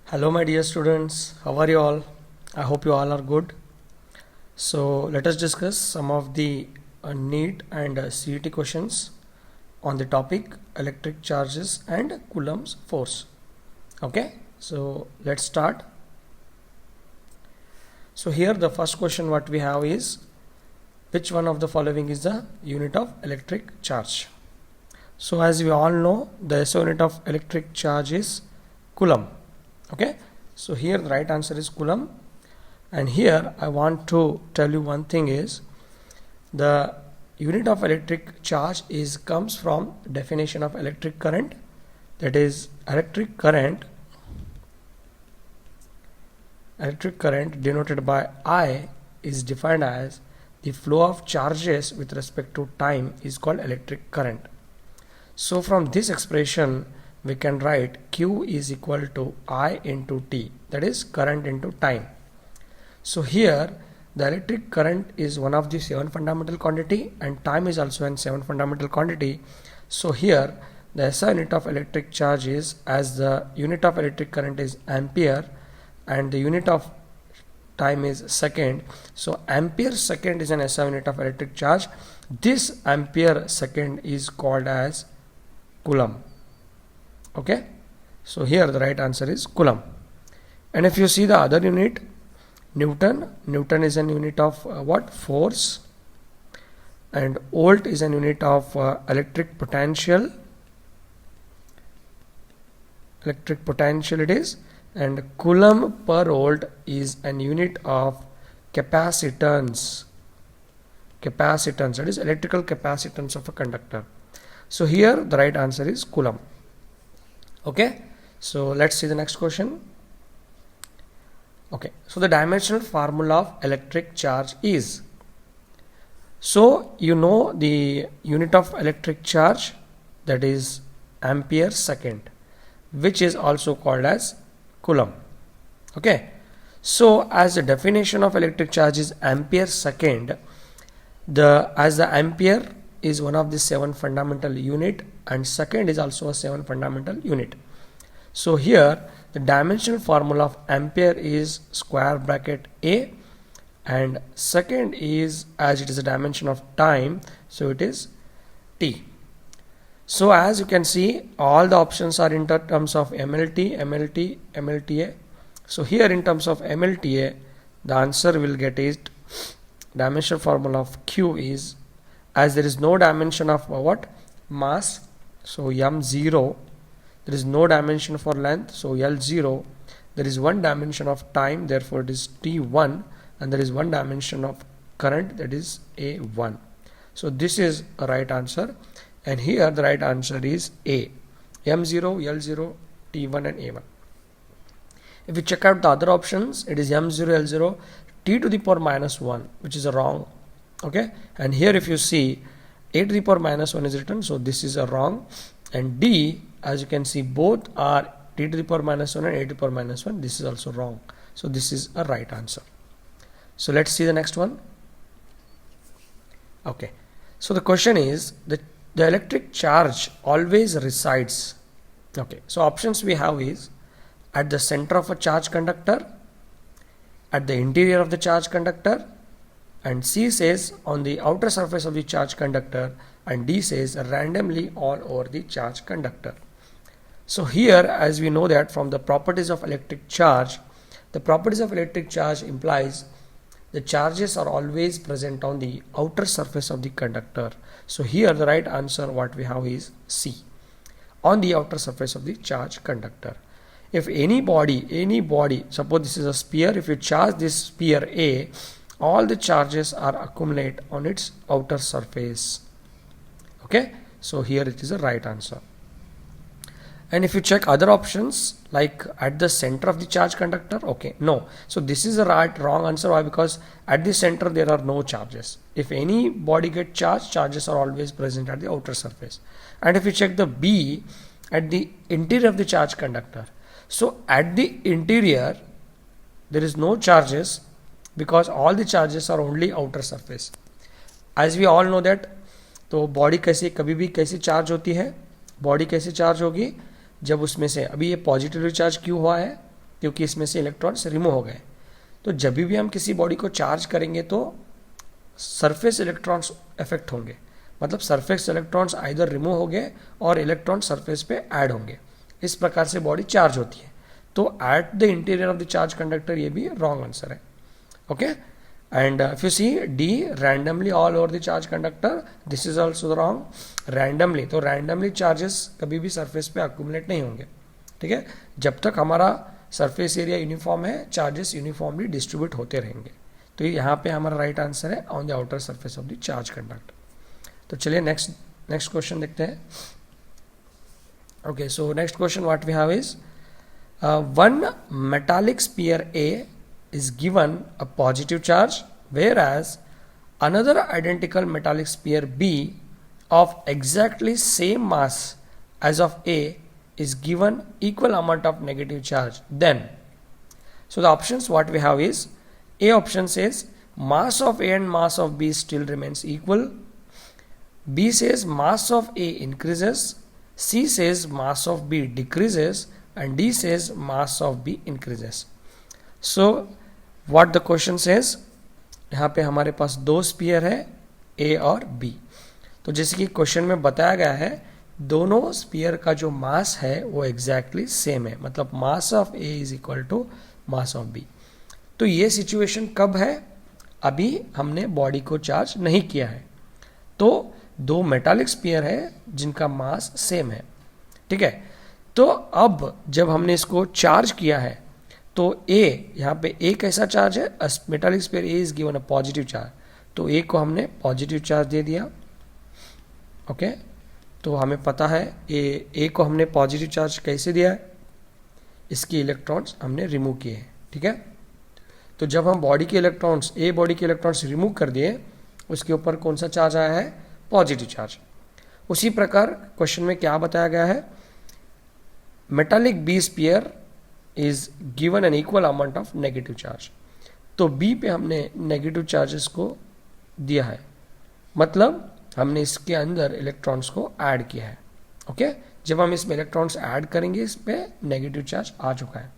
Hello, my dear students. How are you all? I hope you all are good. So, let us discuss some of the NEET and CET questions on the topic electric charges and Coulomb's force. Okay, so let's start. So, here the first question what we have is which one of the following is the unit of electric charge? So, as we all know, the SI unit of electric charge is Coulomb. Okay, so here the right answer is Coulomb. And here I want to tell you one thing is the unit of electric charge is comes from definition of electric current, that is electric current denoted by I is defined as the flow of charges with respect to time is called electric current. So from this expression we can write Q is equal to I into T, that is current into time. So here the electric current is one of the 7 fundamental quantity and time is also an 7 fundamental quantity. So here the SI unit of electric charge is, as the unit of electric current is ampere and the unit of time is second, so ampere second is an SI unit of electric charge. This ampere second is called as Coulomb. Okay, so here the right answer is Coulomb. And if you see the other unit, Newton is an unit of what? Force, and volt is an unit of electric potential it is, and Coulomb per volt is an unit of capacitance, that is electrical capacitance of a conductor. So here the right answer is Coulomb. Okay, so let's see the next question. Okay, so the dimensional formula of electric charge is, so you know the unit of electric charge, that is ampere second, which is also called as Coulomb. Okay, so as the definition of electric charge is ampere second, as the ampere is one of the 7 fundamental unit and second is also a 7 fundamental unit. So here the dimensional formula of ampere is square bracket A, and second is, as it is a dimension of time, so it is T. So as you can see, all the options are in terms of MLT, MLT, MLTA. So here in terms of MLTA, the answer will get is dimensional formula of Q is, as there is no dimension of what? Mass, so M0, there is no dimension for length, so L0, there is one dimension of time, therefore it is T1, and there is one dimension of current, that is A1. So this is a right answer, and here the right answer is A, M0, L0, T1 and A1. If you check out the other options, it is M0, L0, T to the power minus 1, which is a wrong. Okay, and here if you see A to the power minus 1 is written, so this is a wrong, and D, as you can see, both are T to the power minus 1 and A to the power minus 1, this is also wrong, so this is a right answer. So let's see the next one. Okay, so the question is the electric charge always resides. Okay, so options we have is at the center of a charge conductor, at the interior of the charge conductor, and C says on the outer surface of the charge conductor, and D says randomly all over the charge conductor. So here, as we know that from the properties of electric charge, the properties of electric charge implies the charges are always present on the outer surface of the conductor. So here the right answer what we have is C, on the outer surface of the charge conductor. If any body, suppose this is a sphere, if you charge this sphere A, all the charges are accumulate on its outer surface. Okay, so here it is a right answer. And if you check other options like at the center of the charge conductor, okay, no, so this is a wrong answer. Why? Because at the center there are no charges. If any body get charged, charges are always present at the outer surface. And if you check the B, at the interior of the charge conductor, so at the interior there is no charges, because all the charges are only outer surface. As we all know that, तो body कैसे कभी भी कैसे charge होती है, body कैसे charge होगी, जब उसमें से अभी ये पॉजिटिवली चार्ज क्यों हुआ है, क्योंकि इसमें से इलेक्ट्रॉन्स रिमूव हो गए। तो जब भी हम किसी बॉडी को चार्ज करेंगे तो सरफेस इलेक्ट्रॉन्स इफेक्ट होंगे, मतलब सरफेस इलेक्ट्रॉन्स आइदर रिमूव हो गए और इलेक्ट्रॉन सरफेस पे ऐड होंगे। इस प्रकार से बॉडी चार्ज होती है। तो at the interior of the charge conductor, ये भी रॉन्ग आंसर है। Okay, and if you see D, randomly all over the charge conductor, this is also wrong. Randomly, तो रैंडमली चार्जेस कभी भी सरफेस पे अक्यूमुलेट नहीं होंगे। ठीक है, जब तक हमारा सरफेस एरिया यूनिफॉर्म है, चार्जेस यूनिफॉर्मली डिस्ट्रीब्यूट होते रहेंगे। तो यहाँ पे हमारा राइट आंसर है on the outer surface of the charge conductor. तो चलिए नेक्स्ट क्वेश्चन देखते हैं। Okay, so next question what we have is one metallic sphere A is given a positive charge, whereas another identical metallic sphere B of exactly same mass as of A is given equal amount of negative charge. Then, so the options what we have is, A option says mass of A and mass of B still remains equal. B says mass of A increases. C says mass of B decreases. And D says mass of B increases. So what the question says, यहाँ पे हमारे पास दो spear है A और B। तो जैसे कि question में बताया गया है, दोनों स्पीयर का जो मास है वो एग्जैक्टली सेम है, मतलब mass of A is equal to mass of B। तो ये सिचुएशन कब है? अभी हमने बॉडी को चार्ज नहीं किया है, तो दो मेटालिक स्पीयर है जिनका मास सेम है। ठीक है, तो अब जब हमने इसको चार्ज किया है तो A, यहाँ पे A कैसा चार्ज है? Metallic sphere A is given a positive charge, तो A को हमने पॉजिटिव चार्ज दे दिया। ओके, तो हमें पता है A को हमने पॉजिटिव चार्ज कैसे दिया है? इसके इलेक्ट्रॉन्स हमने रिमूव किए हैं। ठीक है, तो जब हम बॉडी के इलेक्ट्रॉन्स, A बॉडी के इलेक्ट्रॉन्स रिमूव कर दिए, उसके ऊपर कौन सा चार्ज आया है? Positive charge. उसी प्रकार क्वेश्चन में क्या बताया गया है? metallic B sphere is given an equal amount of negative charge। तो B पे हमने नेगेटिव चार्जेस को दिया है, मतलब हमने इसके अंदर इलेक्ट्रॉन्स को ऐड किया है। ओके, जब हम इसमें इलेक्ट्रॉन्स ऐड करेंगे, इस पे नेगेटिव चार्ज आ चुका है।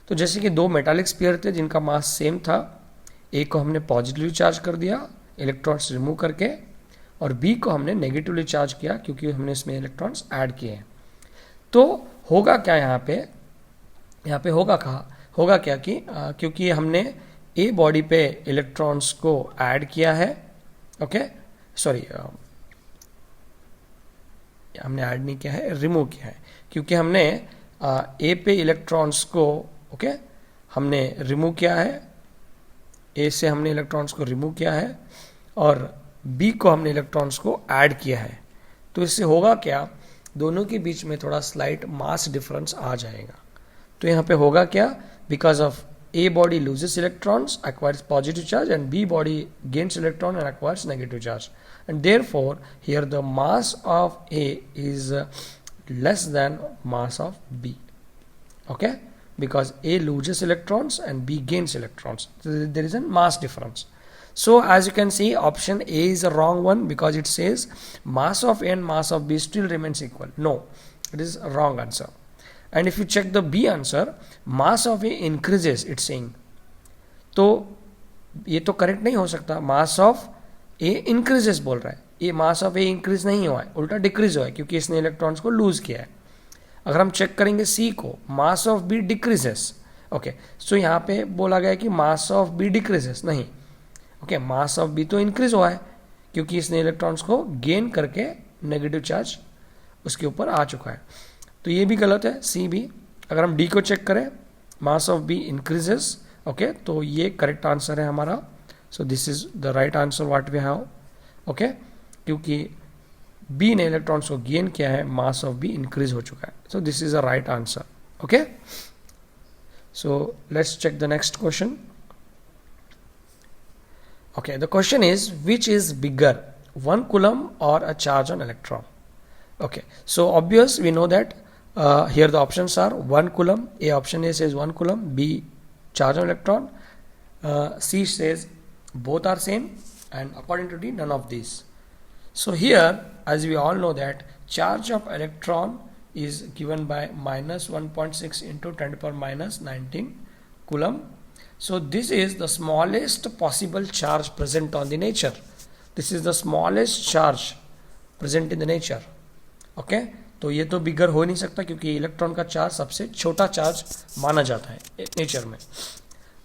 तो जैसे कि दो मेटालिक स्फीयर थे जिनका मास सेम था, A को हमने पॉजिटिवली चार्ज कर दिया इलेक्ट्रॉन्स रिमूव करके, और B को हमने नेगेटिवली चार्ज किया क्योंकि हमने इसमें इलेक्ट्रॉन्स ऐड किए हैं। तो होगा क्या यहाँ पे होगा क्या कि क्योंकि हमने A बॉडी पे इलेक्ट्रॉन्स को ऐड किया है, ओके सॉरी, हमने ऐड नहीं किया है, रिमूव किया है, क्योंकि हमने A पे इलेक्ट्रॉन्स को ओके हमने रिमूव किया है, A से हमने इलेक्ट्रॉन्स को रिमूव किया है और B को हमने इलेक्ट्रॉन्स को ऐड किया है। तो इससे होगा क्या? दोनों के बीच में थोड़ा स्लाइट मास डिफरेंस आ जाएगा। तो यहाँ पे होगा क्या? Because of A body loses electrons, acquires positive charge, and B body gains electron and acquires negative charge, and therefore here the mass of A is less than mass of B. Okay, because A loses electrons and B gains electrons, so there is a mass difference. So as you can see, option A is a wrong one because it says mass of A and mass of B still remains equal. No, it is a wrong answer. And if you check the B answer, mass of A increases, it's saying. तो ये तो correct नहीं हो सकता, mass of A increases बोल रहा है, ये mass of A increase नहीं हुआ है, उल्टा डिक्रीज हुआ है क्योंकि इसने इलेक्ट्रॉन्स को लूज किया है। अगर हम चेक करेंगे C को, mass of B decreases. Okay, so यहाँ पे बोला गया कि mass of B decreases, नहीं, ओके मास ऑफ बी तो इंक्रीज हुआ है क्योंकि इसने इलेक्ट्रॉन्स को गेन करके नेगेटिव चार्ज उसके ऊपर आ चुका है। तो ये भी गलत है, सी भी। अगर हम डी को चेक करें, mass of B increases, okay, तो ये करेक्ट आंसर है हमारा। So this is the right answer what we have, okay, क्योंकि बी ने इलेक्ट्रॉन्स को गेन किया है, मास ऑफ बी इंक्रीज हो चुका है। So this is a right answer. Okay, so let's check the next question. Okay, the question is, which is bigger, 1 coulomb or a charge on electron? Okay, so obvious, we know that here the options are 1 coulomb, A option A says 1 coulomb, B charge on electron, C says both are same, and according to D, none of these. So here, as we all know that charge of electron is given by minus 1.6 into 10 to the power minus 19 coulomb. So this is the smallest possible charge present on the nature. This is the smallest charge present in the nature. Okay, तो ये तो बिगर हो नहीं सकता क्योंकि electron का charge सबसे छोटा चार्ज माना जाता है नेचर में.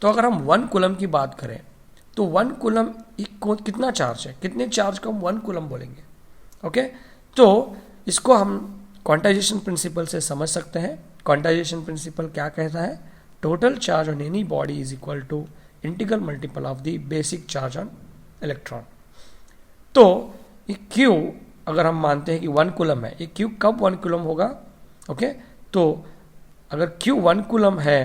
तो अगर हम 1 कूलम की बात करें तो 1 कूलम कितना चार्ज है, कितने चार्ज को हम 1 कूलम बोलेंगे. ओके, तो इसको हम क्वांटाइजेशन प्रिंसिपल से समझ सकते हैं. क्वांटाइजेशन प्रिंसिपल क्या कहता है, total charge on any body is equal to integral multiple of the basic charge on electron. तो ये क्यू अगर हम मानते हैं कि 1 कूलम है, ये क्यू कब 1 कूलम होगा. ओके, तो अगर क्यू 1 कूलम है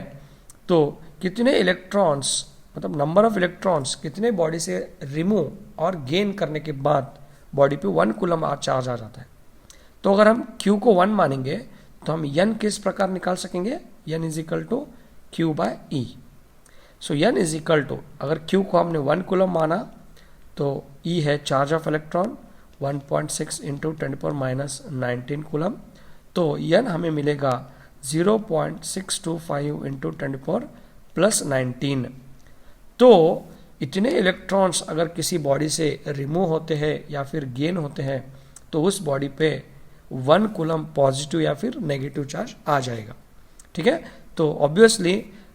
तो कितने इलेक्ट्रॉन्स, मतलब नंबर ऑफ इलेक्ट्रॉन्स कितने बॉडी से रिमूव और गेन करने के बाद बॉडी पे 1 कूलम चार्ज आ जाता है. तो अगर हम Q को 1 मानेंगे तो हम N किस प्रकार निकाल सकेंगे, N is equal to Q by E. So N is equal to, अगर Q को हमने 1 कूलम माना तो E है charge of electron 1.6 into 10 to the power minus 19 coulomb. तो N हमें मिलेगा 0.625 into 10 to the power plus 19. तो इतने इलेक्ट्रॉन्स अगर किसी बॉडी से रिमूव होते हैं या फिर गेन होते हैं तो उस बॉडी पे 1 कूलम पॉजिटिव या फिर नेगेटिव चार्ज आ जाएगा. ठीक है, तो ऑब्वियसली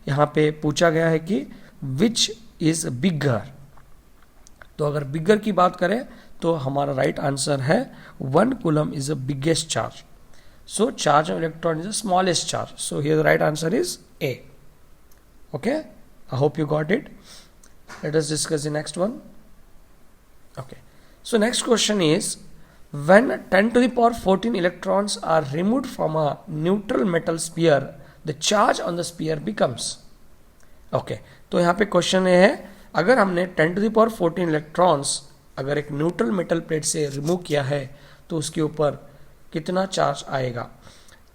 यहाँ पे पूछा गया है कि विच इज बिगर. तो अगर बिगर की बात करें तो हमारा राइट आंसर है 1 coulomb is the biggest charge. So charge of electron is the smallest charge. So here the right answer is A. Okay, I hope you got it. Let us discuss the next one. Okay, so next question is, when 10 to the power 14 electrons are removed from a neutral metal sphere, the charge on the sphere becomes. Okay, तो यहाँ पे question ये है, अगर हमने 10 to the power 14 electrons अगर एक neutral metal plate से रिमूव किया है तो उसके ऊपर कितना चार्ज आएगा.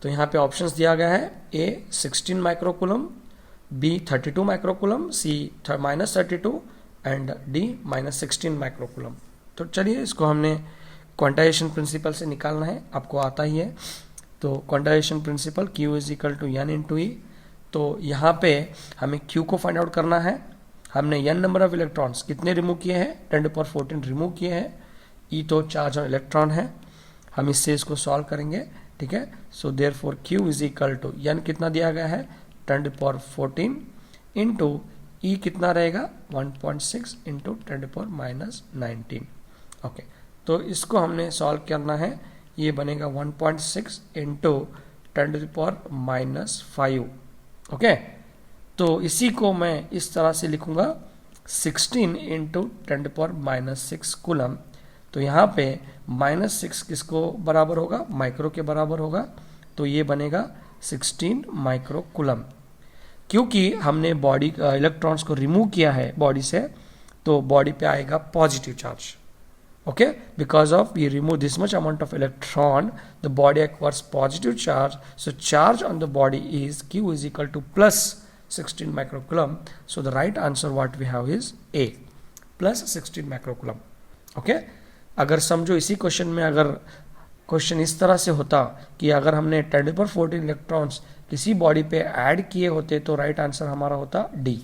तो यहाँ पे ऑप्शंस दिया गया है, A 16 microcoulomb, B 32 microcoulomb, C -32 and D -16 microcoulomb. तो चलिए इसको हमने क्वांटाइजेशन प्रिंसिपल से निकालना है, आपको आता ही है. तो quantization principle Q is equal to N into E. तो यहाँ पे हमें Q को फाइंड आउट करना है. हमने N नंबर ऑफ इलेक्ट्रॉन्स कितने रिमूव किए हैं, 10 to the power 14 रिमूव किए हैं. E तो चार्ज ऑन इलेक्ट्रॉन है, हम इससे इसको सॉल्व करेंगे. ठीक है, so therefore Q is equal to N कितना दिया गया है 10 to the power 14 into E कितना रहेगा 1.6 into 10 to the power minus 19. Okay, तो इसको हमने सॉल्व करना है. ये बनेगा 1.6 into 10 to the power minus 5. Okay, तो इसी को मैं इस तरह से लिखूंगा 16 into 10 to the power minus 6 coulomb. तो यहाँ पे -6 किसको बराबर होगा, माइक्रो के बराबर होगा. तो ये बनेगा 16 माइक्रो कूलम. क्योंकि हमने बॉडी इलेक्ट्रॉन्स को रिमूव किया है बॉडी से, तो बॉडी पे आएगा positive charge. Okay, because of we remove this much amount of electron, the body acquires positive charge. So charge on the body is Q is equal to plus 16 microcoulomb. So the right answer what we have is A, plus 16 microcoulomb. Okay, अगर समझो इसी question में अगर question इस तरह से होता कि अगर हमने 10 to the power 14 इलेक्ट्रॉन्स किसी बॉडी पे ऐड किए होते तो राइट आंसर हमारा होता D.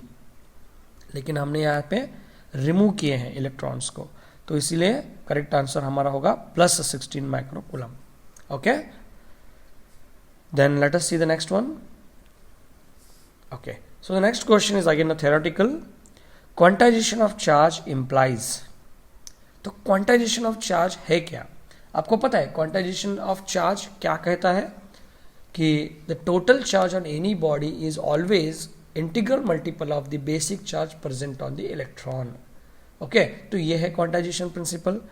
लेकिन हमने यहाँ पे रिमूव किए हैं इलेक्ट्रॉन्स को, तो इसीलिए करेक्ट आंसर हमारा होगा plus 16 microcoulomb. Okay, then let us see the next one. Okay, so the next question is again a theoretical. Quantization of charge implies. तो quantization of charge है क्या, आपको पता है quantization of charge क्या कहता है कि the total charge on any body is always integral multiple of the basic charge present on the electron. Okay, तो ये है quantization principle.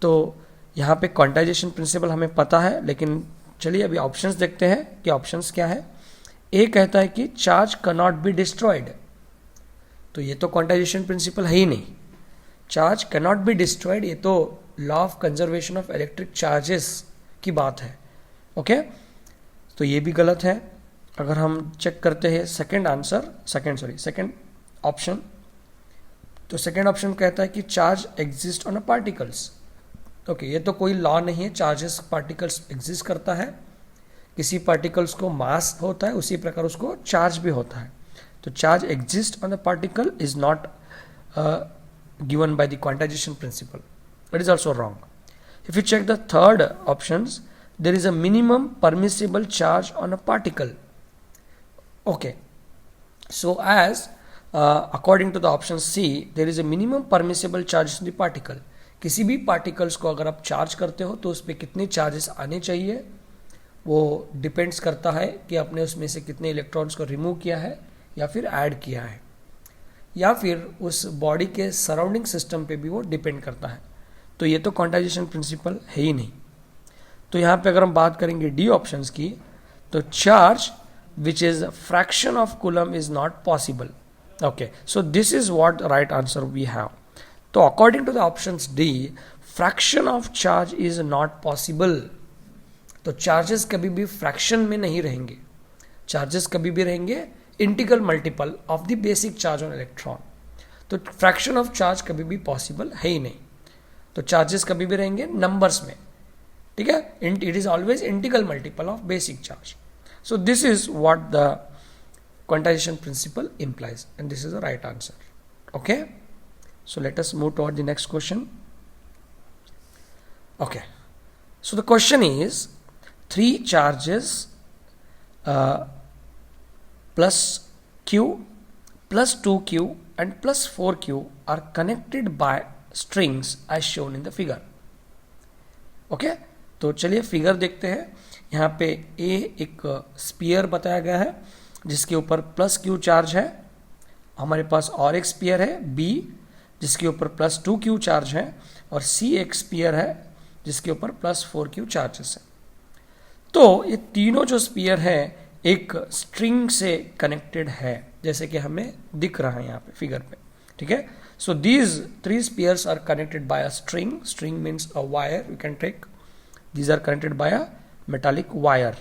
तो यहाँ पे quantization principle हमें पता है, लेकिन चलिए अभी ऑप्शंस देखते हैं कि ऑप्शंस क्या है. ए कहता है कि चार्ज कैनॉट बी डिस्ट्रॉयड. तो ये तो क्वांटाइजेशन प्रिंसिपल है ही नहीं. चार्ज कैनॉट बी डिस्ट्रॉयड, ये तो law of conservation of electric charges की बात है. ओके, तो ये भी गलत है. अगर हम चेक करते हैं सेकंड ऑप्शन, तो सेकंड ऑप्शन कहता है कि charge exist on a particles. Okay, ये तो कोई लॉ नहीं है, चार्जेस पार्टिकल्स एग्जिस्ट करता है. किसी पार्टिकल्स को मास होता है उसी प्रकार उसको चार्ज भी होता है. तो charge exist on the particle is not given by the quantization principle. That is also wrong. If you check the third options, there is a minimum permissible charge on a particle. Okay, so as according to the option C, there is a minimum permissible charge in the particle. किसी भी particles को अगर आप charge करते हो तो उस पर कितने चार्जेस आने चाहिए वो डिपेंड्स करता है कि आपने उसमें से कितने इलेक्ट्रॉन्स को रिमूव किया है या फिर ऐड किया है, या फिर उस बॉडी के सराउंडिंग सिस्टम पे भी वो डिपेंड करता है. तो ये तो क्वांटाइजेशन प्रिंसिपल है ही नहीं. तो यहाँ पे अगर हम बात करेंगे डी ऑप्शंस की, तो charge which is fraction of coulomb is not possible. Okay, so this is what right answer we have. तो according to the options D, fraction of charge is not possible. तो charges कभी भी fraction में नहीं रहेंगे, charges कभी भी रहेंगे integral multiple of the basic charge on electron. तो फ्रैक्शन ऑफ चार्ज कभी भी पॉसिबल है ही नहीं. तो चार्जेस कभी भी रहेंगे नंबर्स में, ठीक है. It is always integral multiple of basic charge. So this is what the quantization principle implies and this is the right answer. Okay, so let us move toward the next question. Okay, so the question is 3 charges plus q plus 2q and plus 4q are connected by strings as shown in the figure. Okay, तो चलिए figure देखते हैं. यहाँ पे ए एक spear बताया गया है जिसके ऊपर प्लस क्यू चार्ज है. हमारे पास और एक स्पीयर है बी जिसके ऊपर प्लस 2q चार्ज है, और सी एक स्पीयर है जिसके ऊपर प्लस 4q चार्जेस है. तो ये तीनों जो स्पीयर है एक स्ट्रिंग से कनेक्टेड है, जैसे कि हमें दिख रहा है यहाँ पे फिगर पे, ठीक है. So these 3 spheres are connected by a string. String means a wire you can take. These are connected by a metallic wire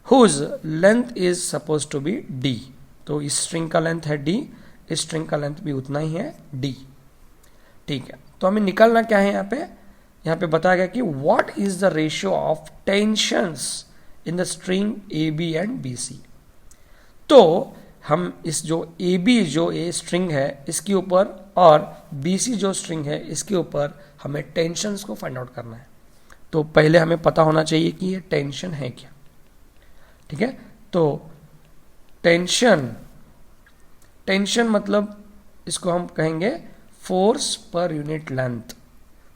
whose length is suppose to be d. तो इस स्ट्रिंग का length है d, इस string का length भी उतना ही है d, ठीक है. तो हमें निकालना क्या है यहाँ पे बताया गया कि what is the ratio of tensions in the string A B and B C. तो हम इस जो ए बी जो ए स्ट्रिंग है इसके ऊपर और बी सी जो स्ट्रिंग है इसके ऊपर हमें टेंशंस को फाइंड आउट करना है. तो पहले हमें पता होना चाहिए कि ये टेंशन है क्या, ठीक है. तो टेंशन मतलब इसको हम कहेंगे force per unit length.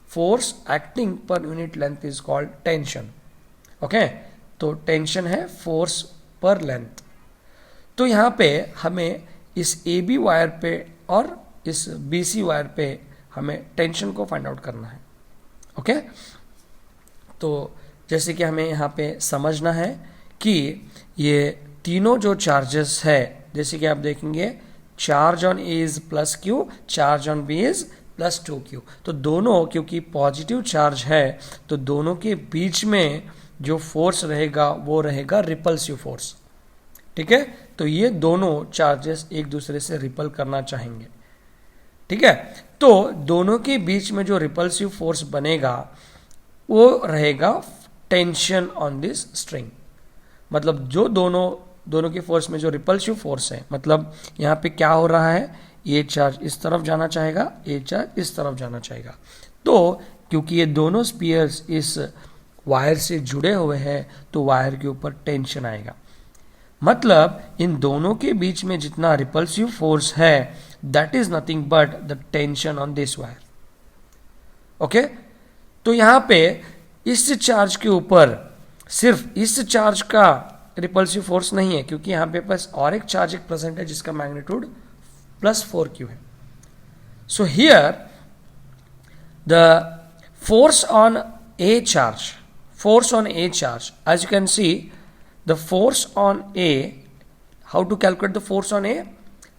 Force acting per unit length is called tension. Okay, तो टेंशन है फोर्स पर लेंथ. तो यहाँ पे हमें इस ए बी वायर पे और इस बी सी वायर पे हमें टेंशन को फाइंड आउट करना है. ओके, तो जैसे कि हमें यहाँ पे समझना है कि ये तीनों जो चार्जेस है, जैसे कि आप देखेंगे charge on A is plus Q, charge on B is plus 2q. तो दोनों क्योंकि पॉजिटिव चार्ज है तो दोनों के बीच में जो फोर्स रहेगा वो रहेगा रिपल्सिव फोर्स, ठीक है. तो ये दोनों चार्जेस एक दूसरे से रिपल करना चाहेंगे, ठीक है. तो दोनों के बीच में जो रिपल्सिव फोर्स बनेगा वो रहेगा टेंशन ऑन दिस स्ट्रिंग. मतलब जो दोनों के फोर्स में जो रिपल्सिव फोर्स है, मतलब यहाँ पे क्या हो रहा है, ये चार्ज इस तरफ जाना चाहेगा, ये चार्ज इस तरफ जाना चाहेगा. तो क्योंकि ये दोनों स्पीयर्स इस वायर से जुड़े हुए हैं तो वायर के ऊपर टेंशन आएगा. मतलब इन दोनों के बीच में जितना रिपल्सिव फोर्स है that is nothing but the tension on this wire. Okay, तो यहाँ पे इस चार्ज के ऊपर सिर्फ इस चार्ज का रिपल्सिव फोर्स नहीं है, क्योंकि यहाँ पे पास और एक चार्ज एक प्रेजेंट है जिसका मैग्नीट्यूड प्लस 4q है. So here the force on A charge, as you can see, the force on A, how to calculate the force on A?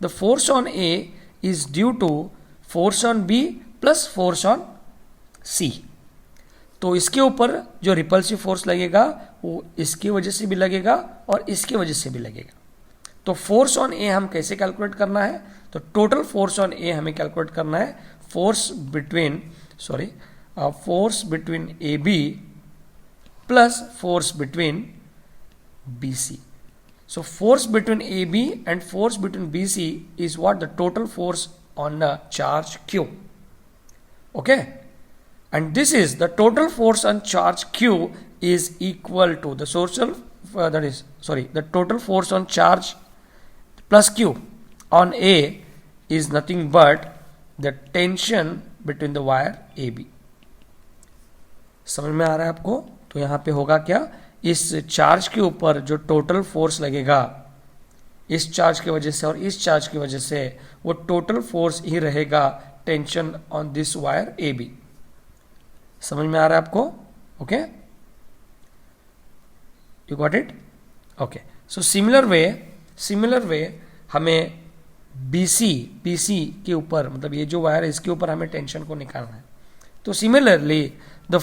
The force on A is due to force on B plus force on C. तो इसके ऊपर जो repulsive force लगेगा वो इसकी वजह से भी लगेगा और इसकी वजह से भी लगेगा. तो फोर्स ऑन ए हम कैसे कैलकुलेट करना है? तो टोटल फोर्स ऑन ए हमें कैलकुलेट करना है force between A B plus force between BC. So force between AB and force between BC is what? The total force on the charge Q. Okay, and this is the total force on charge Q is equal to the the total force on charge plus Q on A is nothing but the tension between the wire AB. समझ में आ रहा है आपको? तो यहाँ पे होगा क्या, इस चार्ज के ऊपर जो टोटल फोर्स लगेगा इस चार्ज की वजह से और इस चार्ज की वजह से, वो टोटल फोर्स ही रहेगा tension on this wire A B. समझ में आ रहा है आपको? Okay, you got it? Okay, so similar way हमें BC के ऊपर, मतलब ये जो वायर है इसके ऊपर हमें टेंशन को निकालना है. तो similarly the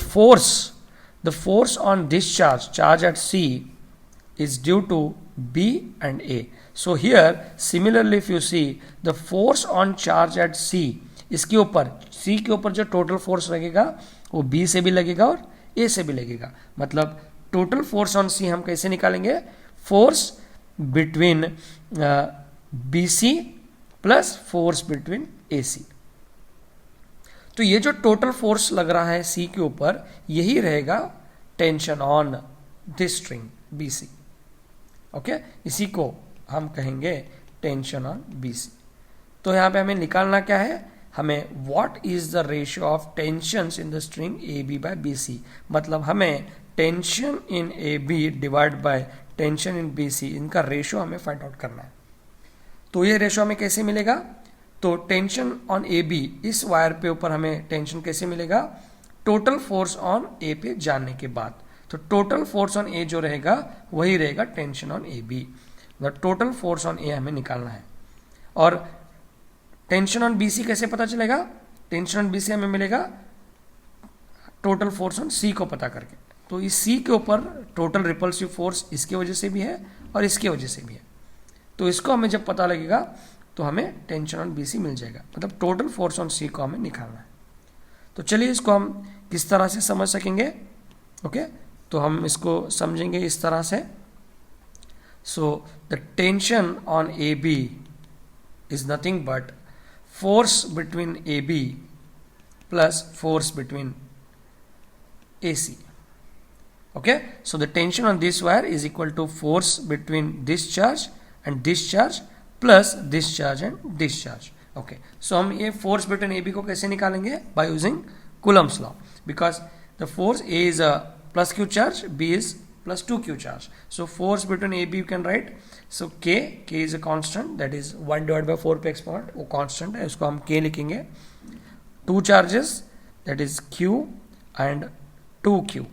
force on this charge at C is due to B and A. So here similarly if you see the force on charge at C, इसके ऊपर C के ऊपर जो टोटल फोर्स लगेगा वो B से भी लगेगा और A से भी लगेगा. मतलब टोटल फोर्स ऑन C हम कैसे निकालेंगे? Force between BC plus force between AC. तो ये जो टोटल फोर्स लग रहा है C के ऊपर, यही रहेगा tension on this string BC. Okay, इसी को हम कहेंगे टेंशन ऑन BC. तो यहाँ पे हमें निकालना क्या है? हमें what is the ratio of tensions in the string AB by BC. मतलब हमें tension in AB divide by tension in BC, इनका रेशियो हमें फाइंड आउट करना है. तो ये रेशियो हमें कैसे मिलेगा? तो टेंशन ऑन ए बी, इस वायर पे ऊपर हमें टेंशन कैसे मिलेगा? टोटल फोर्स ऑन ए पे जानने के बाद. तो टोटल फोर्स ऑन ए जो रहेगा वही रहेगा टेंशन ऑन ए बी. मतलब टोटल फोर्स ऑन ए हमें निकालना है. और टेंशन ऑन बी सी कैसे पता चलेगा? टेंशन ऑन बी सी हमें मिलेगा टोटल फोर्स ऑन सी को पता करके. तो इस सी के ऊपर टोटल रिपल्सिव फोर्स इसके वजह से भी है और इसके वजह से भी है. तो इसको हमें जब पता लगेगा तो हमें टेंशन ऑन BC मिल जाएगा. मतलब टोटल फोर्स ऑन C को हमें निकालना है. तो चलिए इसको हम किस तरह से समझ सकेंगे? ओके, तो हम इसको समझेंगे इस तरह से. So the tension on AB is nothing but force between AB plus force between AC. Okay, so the tension on this wire is equal to force between this charge and this charge plus this charge and this charge. Okay, so हम ये force between AB को कैसे निकालेंगे? By using Coulomb's law, because the force A is a plus Q charge, B is plus 2Q charge. So force between AB you can write, so K is a constant, that is 1 divided by 4 pi exponent, वो constant है, उसको हम K लिखेंगे. Two charges, that is Q and 2Q,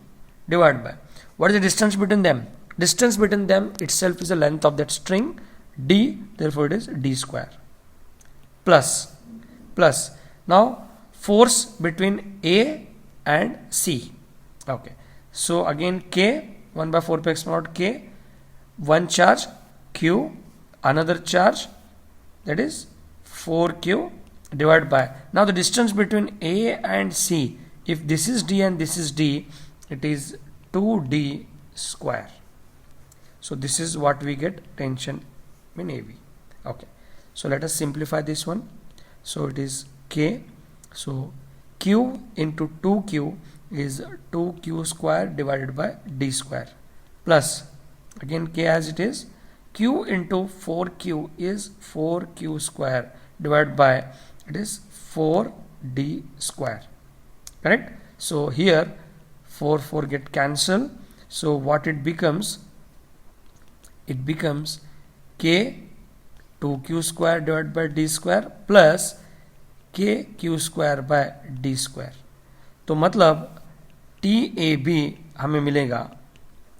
divided by, what is the distance between them? Distance between them itself is the length of that string D, therefore it is D square, plus now force between A and C. Okay, so again K, 1 by 4 pi exponent K, one charge Q, another charge, that is 4Q, divided by, now the distance between A and C, if this is D and this is D, it is 2D square. So this is what we get tension in AB. Okay, so let us simplify this one. So it is K, so Q into 2Q is 2Q square divided by D square, plus again K as it is, Q into 4Q is 4Q square divided by, it is 4D square, correct? So here 4 get cancelled, so what it becomes? It becomes K 2Q square divided by D square plus KQ square by D square. तो मतलब TAB हमें मिलेगा,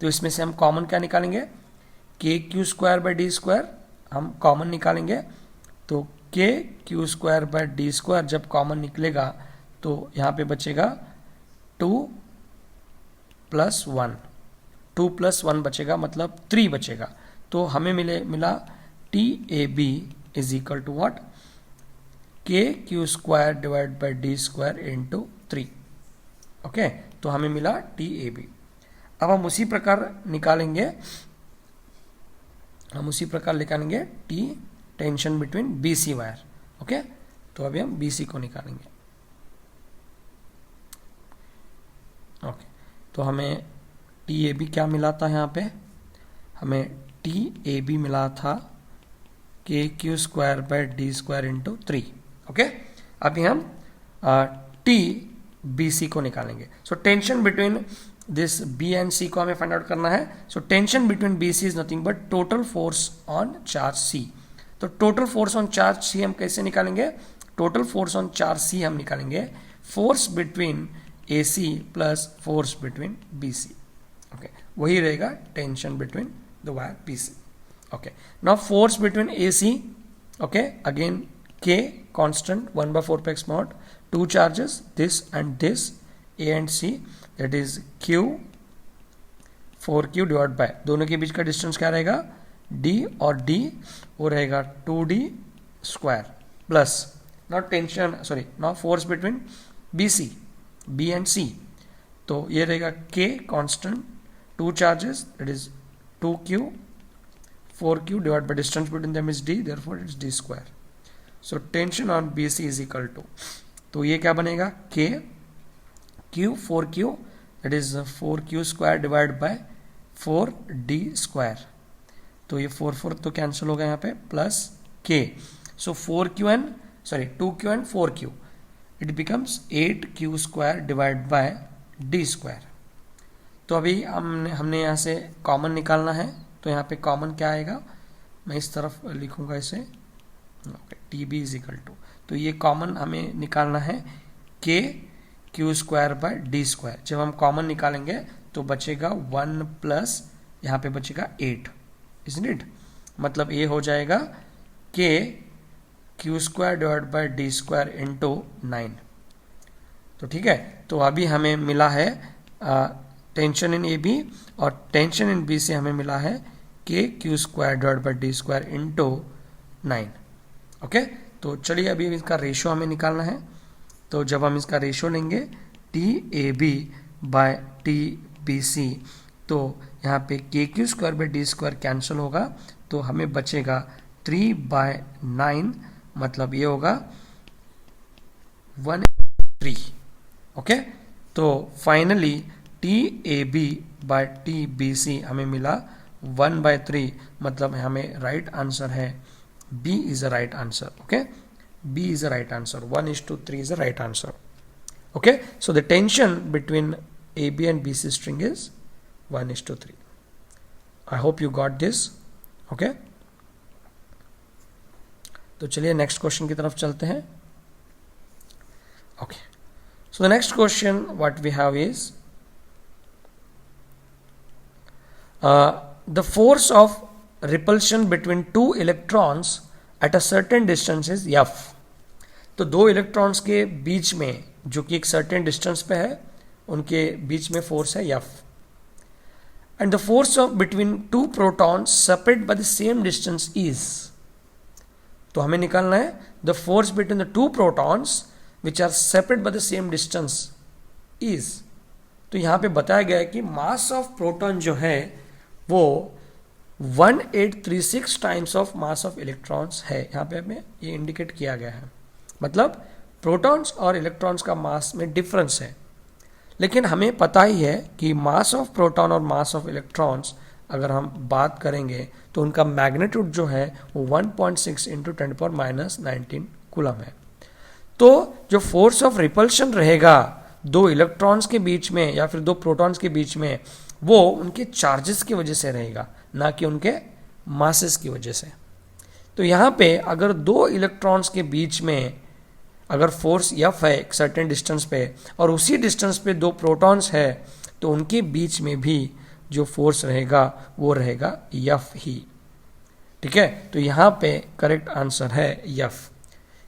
तो इसमें से हम common क्या निकालेंगे? KQ square by D square हम कॉमन निकालेंगे. तो KQ square by D square जब कॉमन निकलेगा तो यहाँ पे बचेगा 2 प्लस 1 बचेगा, मतलब 3 बचेगा. तो हमें मिला TAB is equal to what? KQ square divide by D square into 3. Okay, तो हमें मिला TAB. अब हम उसी प्रकार निकालेंगे हम उसी प्रकार निकालेंगे T tension between BC wire. Okay, तो अभी हम BC को निकालेंगे। ओके, तो हमें TAB क्या मिला था, यहाँ पे हमें TAB मिला था KQ square by D square into 3। Okay, अभी हम TBC को निकालेंगे। So tension between this B and C को हमें फाइंड आउट करना है। So tension between BC is nothing but total force on charge C। तो total force on charge C हम कैसे निकालेंगे? Total force on charge C हम निकालेंगे force between AC plus force between BC। Okay, वही रहेगा tension between the wire BC। Okay, now force between AC, okay, again K constant 1/4 pi x mod, two charges, this and this, A and C, that is Q 4Q divided by, दोनों के बीच का distance क्या रहेगा? D और D, वो रहेगा 2D square plus not tension, sorry not force between BC, B and C, तो ये रहेगा K constant, two charges, that is 2Q 4Q divided by distance between them is D, therefore it is D square. So tension on BC is equal to, तो ये क्या बनेगा? K Q 4Q, that is 4Q square divided by 4D square, तो ये 4 तो cancel होगा यहाँ पे, plus K, so 2Q and 4Q, it becomes 8Q square divided by D square। तो अभी हमने यहाँ से कॉमन निकालना है, तो यहाँ पे कॉमन क्या आएगा? मैं इस तरफ लिखूंगा इसे, okay, TB is equal to, तो ये कॉमन हमें निकालना है K Q square by D square. जब हम कॉमन निकालेंगे तो बचेगा 1 प्लस यहाँ पे बचेगा 8, isn't it? मतलब ये हो जाएगा K Q square divide by D square into 9। तो ठीक है, तो अभी हमें मिला है टेंशन इन AB और टेंशन इन B से हमें मिला है K Q square divide by D square into 9। Okay, तो चलिए अभी इसका रेशो हमें निकालना है। तो जब हम इसका रेशो लेंगे TAB बाय TBC, तो यहाँ पे KQ square by D square cancel होगा, तो हमें बचेगा 3/9, मतलब ये होगा 1/3। ओके, तो फाइनली TAB बाय TBC हमें मिला 1/3, मतलब हमें राइट आंसर है B is the right answer. Okay, B is the right answer. 1:3 is the right answer. Okay, so the tension between AB and BC string is 1:3. I hope you got this. Okay, तो चलिए next question की तरफ चलते हैं। Okay, so the next question what we have is the force of repulsion between two electrons at a certain distance is F। तो दो electrons के बीच में, जो कि एक सर्टेन डिस्टेंस पे है, उनके बीच में फोर्स है F। And the force of between two protons separate by the same distance is, तो हमें निकालना है the force between the two protons which are separate by the same distance is. तो यहां पे बताया गया है कि मास ऑफ प्रोटॉन जो है वो 1836 times of mass of electrons है। यहाँ पे हमें ये इंडिकेट किया गया है, मतलब प्रोटॉन्स और इलेक्ट्रॉन्स का मास में डिफरेंस है, लेकिन हमें पता ही है कि मास ऑफ प्रोटॉन और मास ऑफ इलेक्ट्रॉन्स अगर हम बात करेंगे तो उनका मैग्नीट्यूड जो है वो 1.6 इंटू 10⁻19 कूलम है। तो जो फोर्स ऑफ रिपल्शन रहेगा दो इलेक्ट्रॉन्स के बीच में या फिर दो प्रोटॉन्स के बीच में, वो उनके चार्जेस की वजह से रहेगा, ना कि उनके मासेस की वजह से। तो यहाँ पे अगर दो इलेक्ट्रॉन्स के बीच में अगर फोर्स F है एक सर्टेन डिस्टेंस पे और उसी डिस्टेंस पे दो प्रोटॉन्स है, तो उनके बीच में भी जो फोर्स रहेगा वो रहेगा F ही। ठीक है, तो यहाँ पे करेक्ट आंसर है F,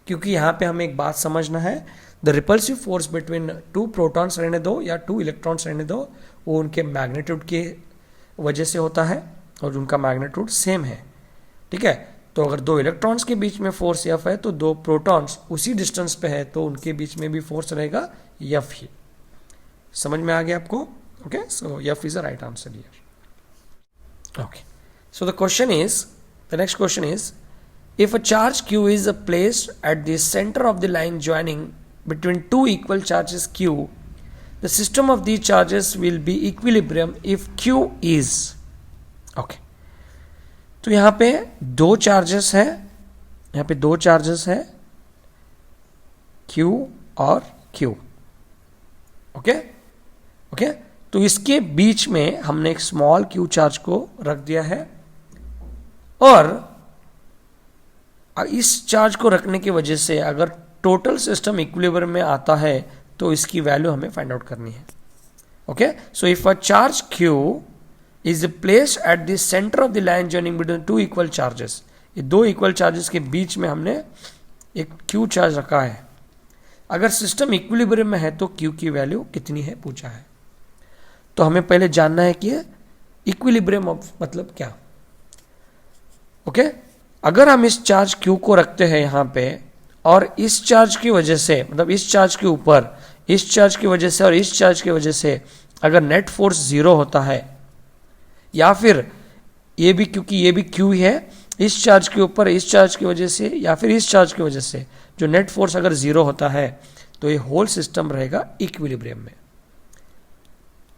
क्योंकि यहाँ पे हमें एक बात समझना है, the repulsive force between two protons रहने दो या टू इलेक्ट्रॉन्स रहने दो, वो उनके मैग्नीट्यूड के वजह से होता है और उनका मैग्नीट्यूड सेम है। ठीक है, तो अगर दो इलेक्ट्रॉन्स के बीच में फोर्स F है तो दो प्रोटॉन्स उसी डिस्टेंस पे है, तो उनके बीच में भी फोर्स रहेगा F ही। समझ में आ गया आपको? Okay, so F is the right answer here. Okay, so the question is The next question is, if a charge q is placed at the center of the line joining between two equal charges q, the system of these charges will be equilibrium if q is, okay. तो यहाँ पे दो charges है, यहाँ पे दो charges है Q और Q, ओके ओके। तो इसके बीच में हमने एक स्मॉल q चार्ज को रख दिया है, और इस चार्ज को रखने की वजह से अगर टोटल सिस्टम इक्विलिब्रियम में आता है तो इसकी वैल्यू हमें फाइंड आउट करनी है, okay. So if a charge Q is placed at the center of the line joining between two equal charges, ये दो इक्वल चार्जेस के बीच में हमने एक Q चार्ज रखा है, अगर सिस्टम इक्विलिब्रियम में है तो Q की वैल्यू कितनी है पूछा है। तो हमें पहले जानना है कि इक्विलिब्रियम मतलब क्या, ओके। अगर हम इस चार्ज Q को रखते हैं यहाँ पे, और इस चार्ज की वजह से, मतलब इस चार्ज के ऊपर इस चार्ज की वजह से और इस चार्ज की वजह से अगर नेट फोर्स 0 होता है, या फिर ये भी, क्योंकि ये भी Q है, इस चार्ज के ऊपर इस चार्ज की वजह से या फिर इस चार्ज की वजह से जो नेट फोर्स अगर 0 होता है तो ये होल सिस्टम रहेगा इक्विलिब्रियम में।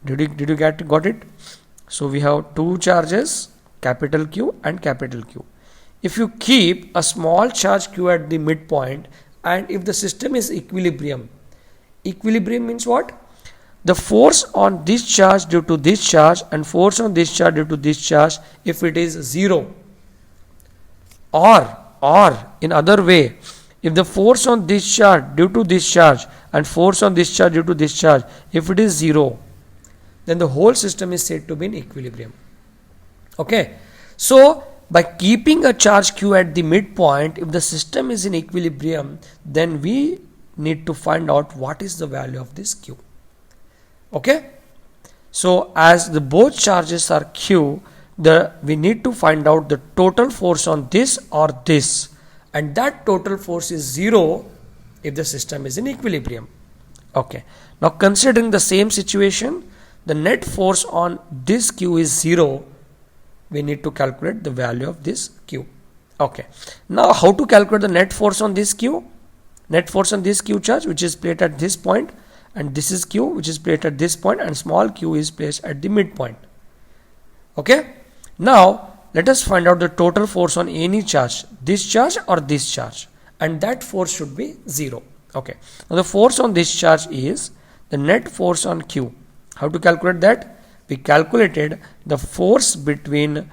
Did you got it? So we have two charges, capital Q and capital Q. If you keep a small charge Q at the midpoint and if the system is equilibrium means what? The force on this charge due to this charge and force on this charge due to this charge, if it is 0, or in other way, if the force on this charge due to this charge and force on this charge due to this charge, if it is 0, then the whole system is said to be in equilibrium, okay. So by keeping a charge Q at the midpoint, if the system is in equilibrium, then we need to find out what is the value of this Q, okay. So as the both charges are Q, we need to find out the total force on this or this, and that total force is 0 if the system is in equilibrium, okay. Now considering the same situation, the net force on this Q is 0, we need to calculate the value of this Q, okay. Now how to calculate the net force on this Q? Net force on this Q charge, which is placed at this point, and this is Q which is placed at this point, and small q is placed at the midpoint, okay. Now let us find out the total force on any charge, this charge or this charge, and that force should be 0, okay. Now the force on this charge is the net force on Q. How to calculate that? We calculated the force between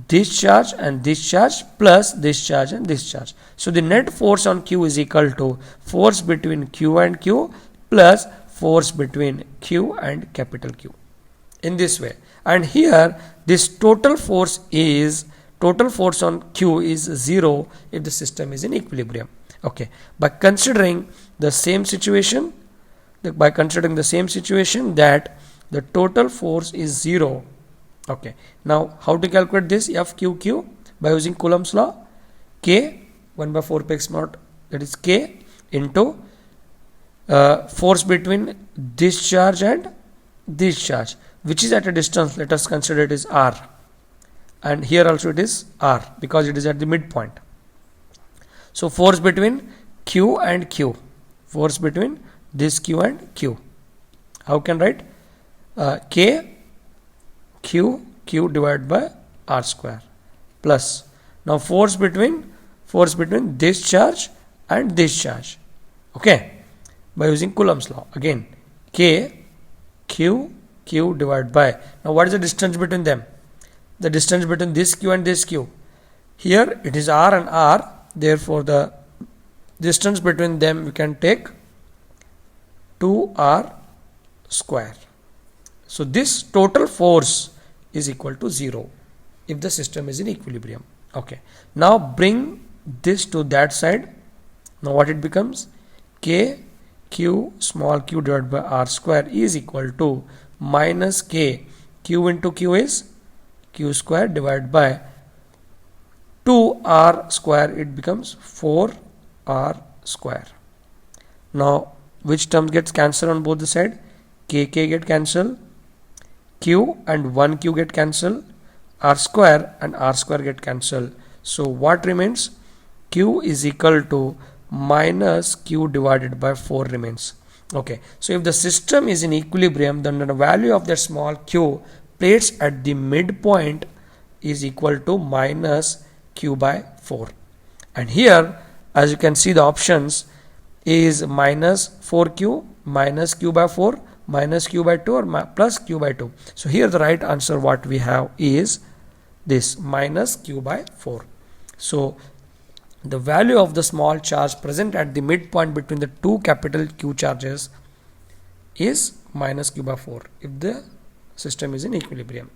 this charge and this charge plus this charge and this charge. So the net force on Q is equal to force between Q and Q plus force between Q and capital Q, in this way. And here this total force on Q is 0 if the system is in equilibrium, okay. By considering the same situation that the total force is 0, okay. Now how to calculate this FQQ? By using Coulomb's law, K 1 by 4 pi x naught, that is K into force between this charge and this charge, which is at a distance, let us consider it is R, and here also it is R because it is at the midpoint. So force between Q and Q, force between this Q and Q, how can write? K Q divided by R square plus, now force between this charge and this charge, okay, by using Coulomb's law, again K Q divided by, now what is the distance between them? The distance between this Q and this Q, here it is R and R, therefore the distance between them we can take 2R square. So this total force is equal to 0 if the system is in equilibrium, okay. Now bring this to that side, now what it becomes? K Q small q divided by R square is equal to minus K, Q into Q is Q square divided by 2R square, it becomes 4R square. Now which term gets cancelled on both the side? K get cancelled, Q and 1Q get cancelled, R square and R square get cancelled. So what remains? Q is equal to minus Q divided by 4 remains. Okay, so if the system is in equilibrium, then the value of that small q placed at the midpoint is equal to minus q by 4. And here, as you can see, the options is minus 4q, minus q by 4, minus q by 2, or plus q by 2. So here the right answer what we have is this, minus q by 4. So the value of the small charge present at the midpoint between the two capital Q charges is minus q by 4 if the system is in equilibrium.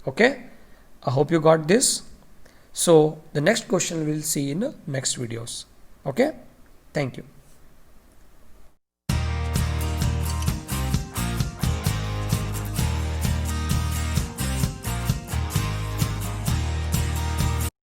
Okay, I hope you got this. So the next question we'll see in the next videos. Okay, thank you.